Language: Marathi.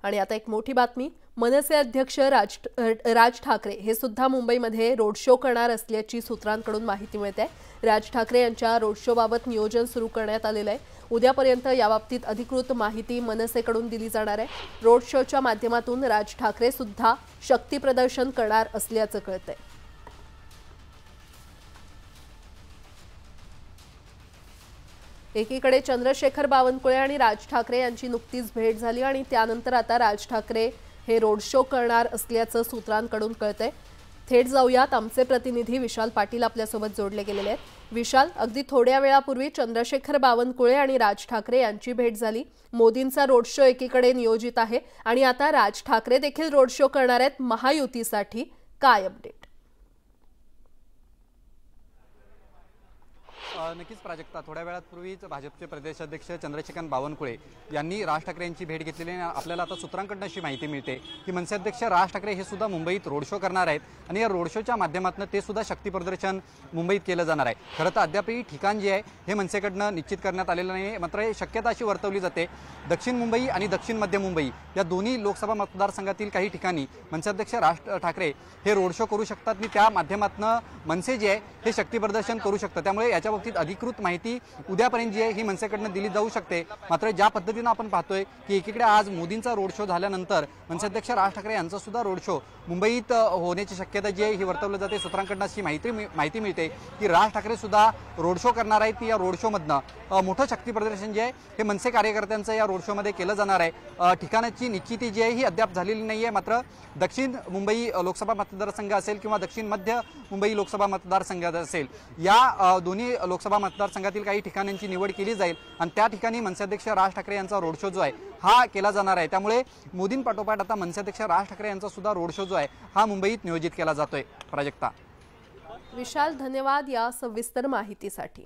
आणि आता एक मोठी बातमी, मनसे अध्यक्ष राज ठाकरे हे सुद्धा मुंबईमध्ये रोड शो करणार असल्याची सूत्रांकडून माहिती मिळते। राज ठाकरे यांच्या रोड शो बाबत नियोजन सुरू करण्यात आलेलं आहे। उद्यापर्यंत याबाबतीत अधिकृत माहिती मनसेकडून दिली जाणार आहे। रोड शोच्या माध्यमातून राज ठाकरे सुद्धा शक्ती प्रदर्शन करणार असल्याचं कळतंय। एकीकडे चंद्रशेखर बावनकुळे आणि राज ठाकरे यांची नुकतीच भेट झाली आणि त्यानंतर आता राज ठाकरे हे रोड शो करणार असल्याचं सूत्रांकडून कळतंय। थेट जाऊयात, आमचे प्रतिनिधी विशाल पाटील आपल्यासोबत जोडले गेलेले आहेत। विशाल, अगदी थोड्या वेळापूर्वी चंद्रशेखर बावनकुळे आणि राज ठाकरे यांची भेट झाली। मोदींचा रोड शो एकीकडे नियोजित आहे आणि आता राज ठाकरे देखील रोड शो करणार आहेत महायुतीसाठी। काय अपडेट? नक्कीच प्राजक्ता, थोड्या वेळापूर्वीच भाजपचे प्रदेशाध्यक्ष चंद्रशेखर बावनकुळे यांनी राज ठाकरे यांची भेट घेतलेली आहे। आपल्याला आता सूत्रांकडून अशी माहिती मिळते की मनसे अध्यक्ष राज ठाकरे हे सुद्धा मुंबईत रोड शो करणार आहेत आणि या रोड शोच्या माध्यमातून ते सुद्धा शक्ती प्रदर्शन मुंबईत केलं जाणार आहे। खरं तर अद्यापही ठिकाण जे आहे हे मनसेकडनं निश्चित करण्यात आलेलं नाही, मात्र शक्यता अशी वर्तवली जाते दक्षिण मुंबई आणि दक्षिण मध्य मुंबई या दोन्ही लोकसभा मतदारसंघातील काही ठिकाणी मनसे अध्यक्ष राज ठाकरे हे रोड शो करू शकतात आणि त्या माध्यमातून मनसे जे आहे हे शक्ती प्रदर्शन करू शकतं। त्यामुळे याच्या बाबतीत अधिकृत माहिती उद्यापर्यंत जी आहे ही मनसेकडनं दिली जाऊ शकते। मात्र ज्या पद्धतीनं आपण पाहतोय की एकीकडे आज मोदींचा रोड शो झाल्यानंतर मनसे अध्यक्ष राज ठाकरे यांचा सुद्धा रोड शो मुंबईत होण्याची शक्यता जी आहे ही वर्तवली जाते। सूत्रांकडून अशी माहिती मिळते की राज ठाकरे सुद्धा रोड शो करणार आहेत। या रोड शो मधनं मोठं शक्ती प्रदर्शन जे आहे हे मनसे कार्यकर्त्यांचं या रोड शो मध्ये केलं जाणार आहे। ठिकाणाची निश्चिती जी आहे ही अद्याप झालेली नाहीये, मात्र दक्षिण मुंबई लोकसभा मतदारसंघ असेल किंवा दक्षिण मध्य मुंबई लोकसभा मतदारसंघ असेल, या दोन्ही लोकसभा मतदारसंघातील काही ठिकाणांची निवड केली जाईल आणि त्या ठिकाणी मनसे अध्यक्ष राज ठाकरे यांचा रोड शो जो आहे हा केला जाणार आहे। त्यामुळे मोदींपाठोपाठ आता मनसे अध्यक्ष राज ठाकरे यांचा सुद्धा रोड शो जो आहे हा मुंबईत नियोजित केला जातोय। प्राजक्ता, विशाल, धन्यवाद या सविस्तर माहितीसाठी।